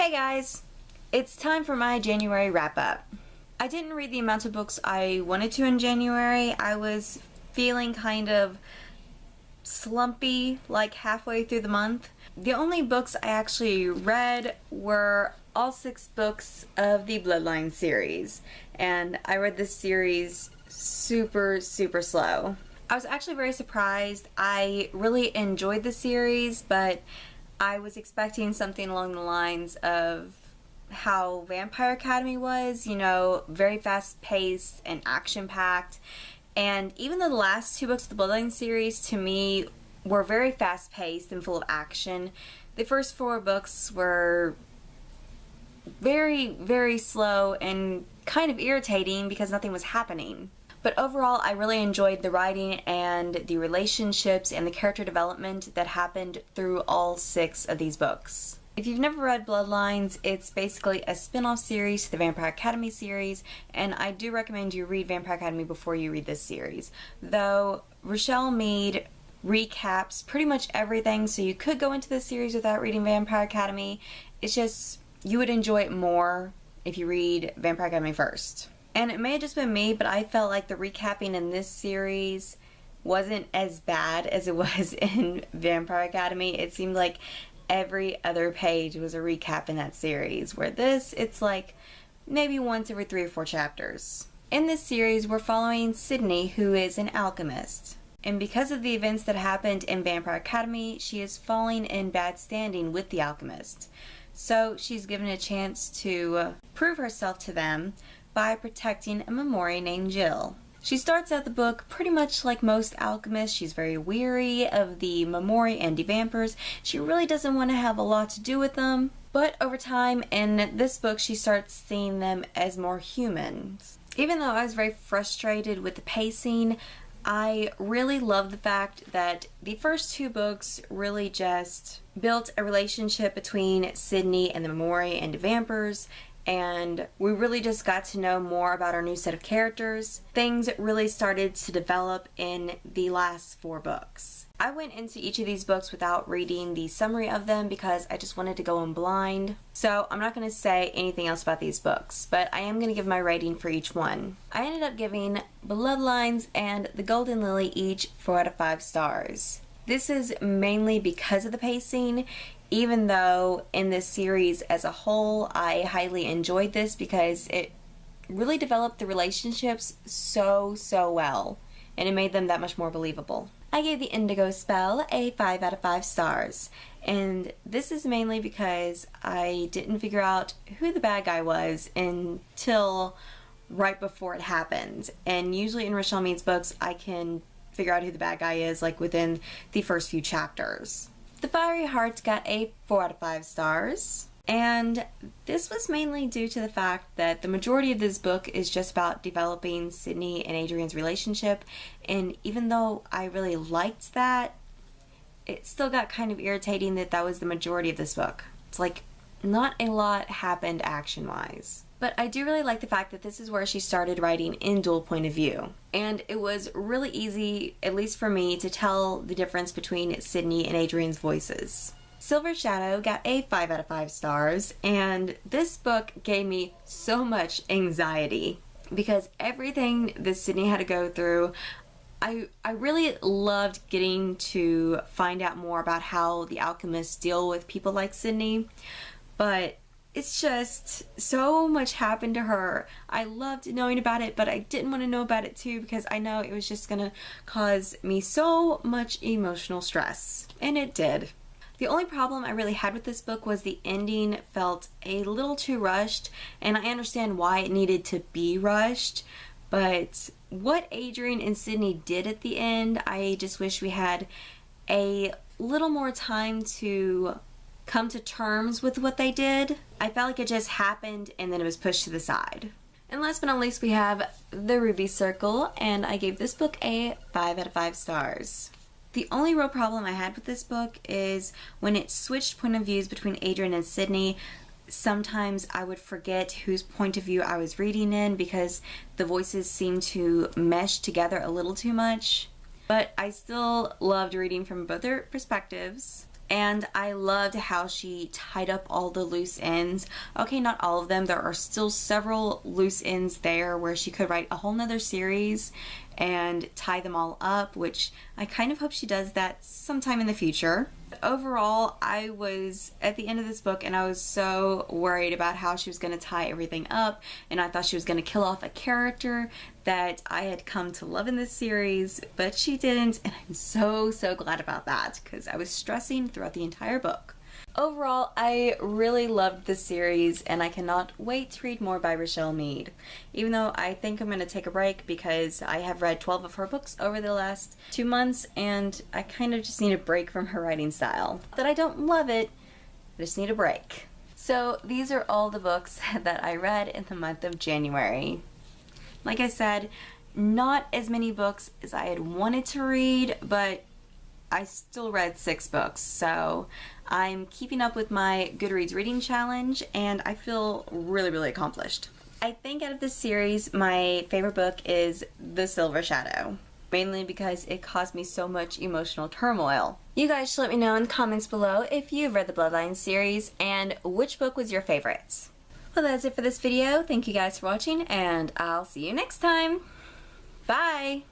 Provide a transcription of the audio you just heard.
Hey guys! It's time for my January wrap-up. I didn't read the amount of books I wanted to in January. I was feeling kind of slumpy like halfway through the month. The only books I actually read were all 6 books of the Bloodlines series, and I read this series super slow. I was actually very surprised. I really enjoyed the series, but I was expecting something along the lines of how Vampire Academy was, you know, very fast-paced and action-packed. And even though the last 2 books of the Bloodlines series, to me, were very fast-paced and full of action, the first 4 books were very slow and kind of irritating because nothing was happening. But overall, I really enjoyed the writing and the relationships and the character development that happened through all 6 of these books. If you've never read Bloodlines, it's basically a spin-off series to the Vampire Academy series, and I do recommend you read Vampire Academy before you read this series. Though Richelle Mead recaps pretty much everything, so you could go into this series without reading Vampire Academy. It's just, you would enjoy it more if you read Vampire Academy first. And it may have just been me, but I felt like the recapping in this series wasn't as bad as it was in Vampire Academy. It seemed like every other page was a recap in that series, where this, it's like maybe once every 3 or 4 chapters. In this series, we're following Sydney, who is an alchemist. And because of the events that happened in Vampire Academy, she is falling in bad standing with the alchemist. So she's given a chance to prove herself to them by protecting a Memori named Jill. She starts out the book pretty much like most alchemists. She's very weary of the Memori and the vampires. She really doesn't want to have a lot to do with them. But over time, in this book, she starts seeing them as more humans. Even though I was very frustrated with the pacing, I really love the fact that the first 2 books really just built a relationship between Sydney and the Memori and the vampires, and we really just got to know more about our new set of characters. Things really started to develop in the last 4 books. I went into each of these books without reading the summary of them because I just wanted to go in blind. So I'm not going to say anything else about these books, but I am going to give my rating for each one. I ended up giving Bloodlines and The Golden Lily each 4 out of 5 stars. This is mainly because of the pacing, even though in this series as a whole I highly enjoyed this because it really developed the relationships so well, and it made them that much more believable. I gave the Indigo Spell a 5 out of 5 stars, and this is mainly because I didn't figure out who the bad guy was until right before it happened. And usually in Richelle Mead's books I can figure out who the bad guy is like within the first few chapters. The Fiery Heart got a 4 out of 5 stars, and this was mainly due to the fact that the majority of this book is just about developing Sydney and Adrian's relationship, and even though I really liked that, it still got kind of irritating that that was the majority of this book. It's like not a lot happened action-wise. But I do really like the fact that this is where she started writing in dual point of view. And it was really easy, at least for me, to tell the difference between Sydney and Adrian's voices. Silver Shadow got a 5 out of 5 stars, and this book gave me so much anxiety because everything that Sydney had to go through, I really loved getting to find out more about how the alchemists deal with people like Sydney, but it's just so much happened to her. I loved knowing about it, but I didn't want to know about it too because I know it was just gonna cause me so much emotional stress. And it did. The only problem I really had with this book was the ending felt a little too rushed, and I understand why it needed to be rushed, but what Adrian and Sydney did at the end, I just wish we had a little more time to come to terms with what they did. I felt like it just happened and then it was pushed to the side. And last but not least, we have The Ruby Circle, and I gave this book a 5 out of 5 stars. The only real problem I had with this book is when it switched point of views between Adrian and Sydney, sometimes I would forget whose point of view I was reading in because the voices seemed to mesh together a little too much. But I still loved reading from both their perspectives. and I loved how she tied up all the loose ends. Okay, not all of them. There are still several loose ends there where she could write a whole nother series and tie them all up, which I kind of hope she does that sometime in the future. Overall, I was at the end of this book and I was so worried about how she was going to tie everything up, and I thought she was going to kill off a character that I had come to love in this series, but she didn't, and I'm so glad about that because I was stressing throughout the entire book. Overall, I really loved this series and I cannot wait to read more by Richelle Mead. Even though I think I'm going to take a break because I have read 12 of her books over the last 2 months and I kind of just need a break from her writing style. Not that I don't love it, I just need a break. So these are all the books that I read in the month of January. Like I said, not as many books as I had wanted to read, but I still read 6 books, so I'm keeping up with my Goodreads reading challenge and I feel really accomplished. I think out of this series, my favorite book is The Silver Shadow, mainly because it caused me so much emotional turmoil. You guys should let me know in the comments below if you've read the Bloodlines series and which book was your favorite. Well, that's it for this video. Thank you guys for watching and I'll see you next time. Bye!